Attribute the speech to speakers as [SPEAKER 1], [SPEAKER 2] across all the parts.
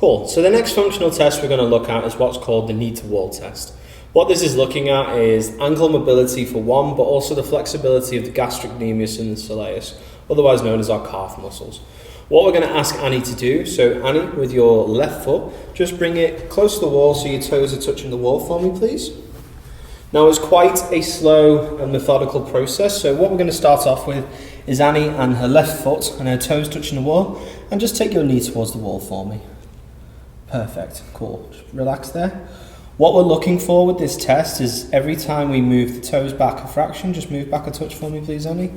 [SPEAKER 1] Cool. So the next functional test we're going to look at is what's called the knee to wall test. What this is looking at is ankle mobility for one, but also the flexibility of the gastrocnemius and the soleus, otherwise known as our calf muscles. What we're going to ask Annie to do, so Annie, with your left foot, just bring it close to the wall so your toes are touching the wall for me, please. Now it's quite a slow and methodical process, so what we're going to start off with is Annie and her left foot and her toes touching the wall, and just take your knee towards the wall for me. Perfect, cool, just relax there. What we're looking for with this test is every time we move the toes back a fraction, just move back a touch for me please, Annie.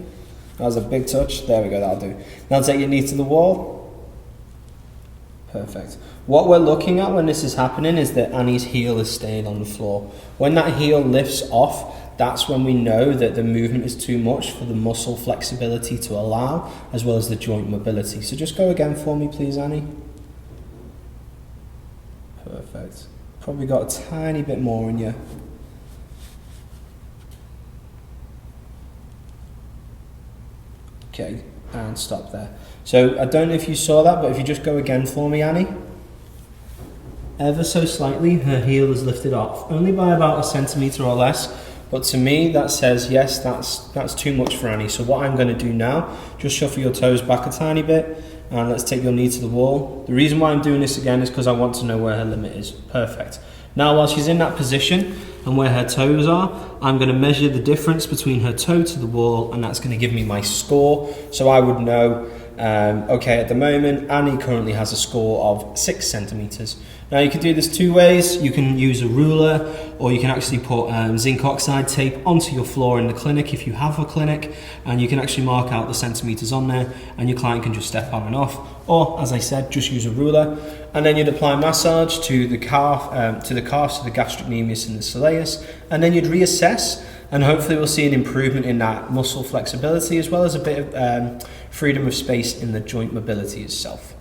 [SPEAKER 1] That was a big touch, there we go, that'll do. Now take your knee to the wall. Perfect. What we're looking at when this is happening is that Annie's heel is staying on the floor. When that heel lifts off, that's when we know that the movement is too much for the muscle flexibility to allow, as well as the joint mobility. So just go again for me please, Annie. Perfect. Probably got a tiny bit more in you. Okay, and stop there. So I don't know if you saw that, but if you just go again for me, Annie. Ever so slightly, her heel is lifted off, only by about a centimetre or less. But to me, that says, yes, that's too much for Annie. So what I'm going to do now, just shuffle your toes back a tiny bit, and let's take your knee to the wall. The reason why I'm doing this again is because I want to know where her limit is. Perfect. Now, while she's in that position and where her toes are, I'm going to measure the difference between her toe to the wall, and that's going to give me my score. So I would know, okay, at the moment, Annie currently has a score of 6 centimetres. Now, you can do this two ways. You can use a ruler, or you can actually put zinc oxide tape onto your floor in the clinic if you have a clinic, and you can actually mark out the centimetres on there, and your client can just step on and off. Or, as I said, just use a ruler, and then you'd apply massage to the calf, to the gastrocnemius and the soleus, and then you'd reassess, and hopefully we'll see an improvement in that muscle flexibility, as well as a bit of freedom of space in the joint mobility itself.